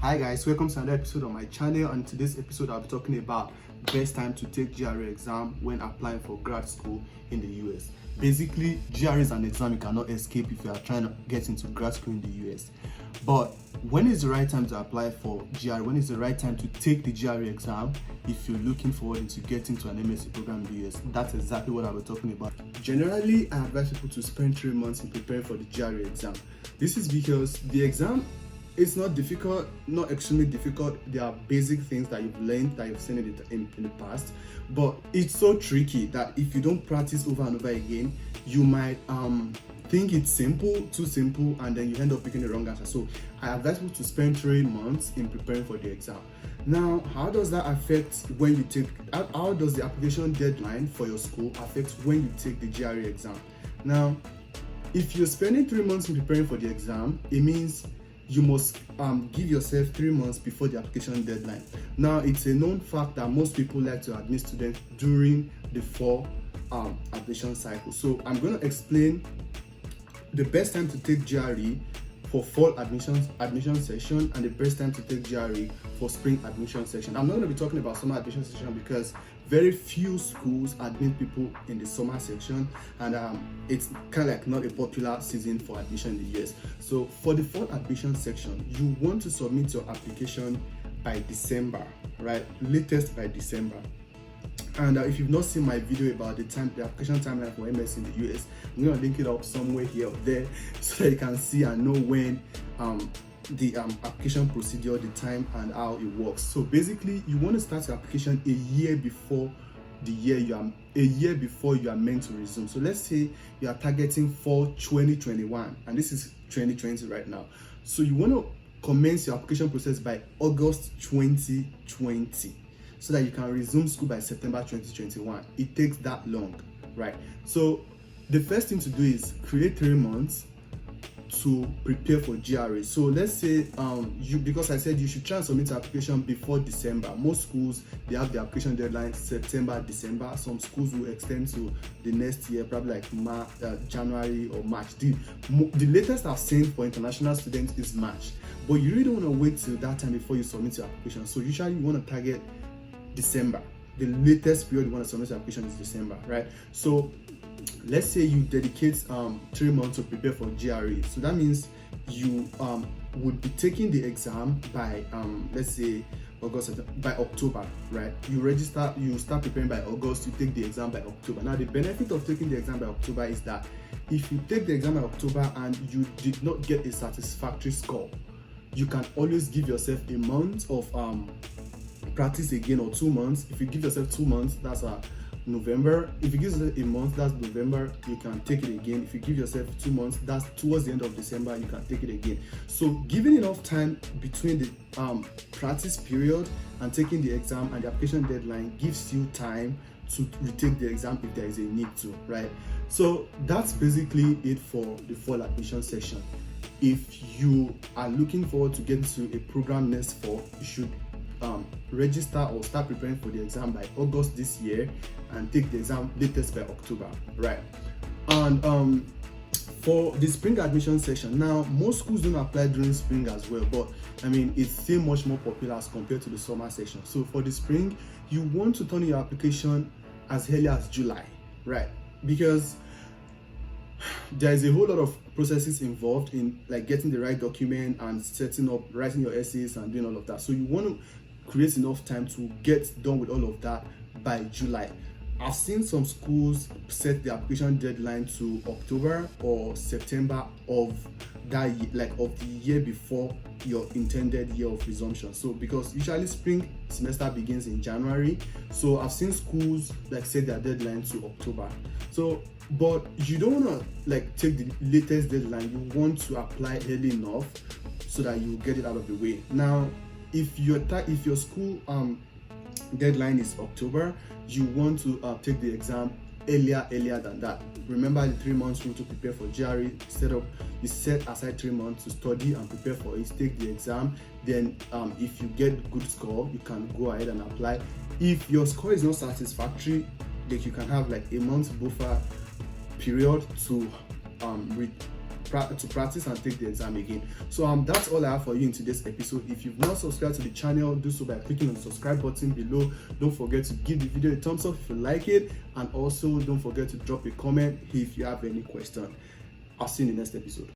Hi guys, welcome to another episode on my channel, and today's episode I'll be talking about best time to take GRE exam when applying for grad school in the US. Basically, GRE is an exam you cannot escape if you are trying to get into grad school in the US. But when is the right time to apply for GRE? When is the right time to take the GRE exam if you're looking forward into getting to an MSc program in the US? That's exactly what I'll be talking about. Generally, I advise people to spend 3 months in preparing for the GRE exam. This is because the exam it's not difficult, not extremely difficult. There are basic things that you've learned, that you've seen in the past, but it's so tricky that if you don't practice over and over again, you might think it's simple, too simple, and then you end up picking the wrong answer. So I advise people to spend 3 months in preparing for the exam. Now, how does that affect when you take, how does the application deadline for your school affect when you take the GRE exam? Now, if you're spending 3 months in preparing for the exam, it means you must give yourself 3 months before the application deadline. Now, it's a known fact that most people like to admit students during the fall admission cycle. So I'm going to explain the best time to take GRE for fall admission session and the best time to take GRE for spring admission session. I'm not going to be talking about summer admission session because very few schools admit people in the summer section, and it's kind of like not a popular season for admission in the US. So for the fall admission section, you want to submit your application by December, right? Latest by December. And if you've not seen my video about the application timeline for MS in the US, I'm going to link it up somewhere here or there so that you can see and know when the application procedure, the time, and how it works. So basically, you want to start your application a year before you are meant to resume. So let's say you are targeting for 2021, and this is 2020 right now. So you want to commence your application process by August 2020. So that you can resume school by September 2021. It takes that long, right? So the first thing to do is create 3 months to prepare for GRE. So let's say because I said you should try and submit your application before December. Most schools, they have the application deadline September, December. Some schools will extend to the next year, probably like January or March. The latest I've seen for international students is March, but you really don't want to wait till that time before you submit your application. So usually you want to target December. The latest period you want to submit your application is December, right? So let's say you dedicate 3 months to prepare for GRE. So that means you would be taking the exam by let's say by October, right? You start preparing by August, you take the exam by October. Now the benefit of taking the exam by October is that if you take the exam by October and you did not get a satisfactory score, you can always give yourself a month of practice again, or 2 months. If you give yourself 2 months, that's November. If you give yourself a month, that's November, you can take it again. If you give yourself 2 months, that's towards the end of December, you can take it again. So giving enough time between the practice period and taking the exam and the application deadline gives you time to retake the exam if there is a need to, right? So that's basically it for the fall admission section. If you are looking forward to getting to a program next fall, you should register or start preparing for the exam by August this year and take the exam latest by October, right? And for the spring admission session, now most schools don't apply during spring as well, but I mean it's still much more popular as compared to the summer session. So for the spring, you want to turn in your application as early as July, right? Because there is a whole lot of processes involved in like getting the right document and setting up, writing your essays and doing all of that. So you want to create enough time to get done with all of that by July. I've seen some schools set the application deadline to October or September of that year, like of the year before your intended year of resumption. So because usually spring semester begins in January, so I've seen schools like set their deadline to October. So but you don't want to like take the latest deadline. You want to apply early enough so that you get it out of the way. Now if your school deadline is October, you want to take the exam earlier than that. Remember the 3 months rule to prepare for GRE. You set aside 3 months to study and prepare for it, take the exam. Then if you get good score, you can go ahead and apply. If your score is not satisfactory, like you can have like a month buffer period to practice and take the exam again. So that's all I have for you in today's episode. If you've not subscribed to the channel, do so by clicking on the subscribe button below. Don't forget to give the video a thumbs up if you like it, and also don't forget to drop a comment if you have any question. I'll see you in the next episode.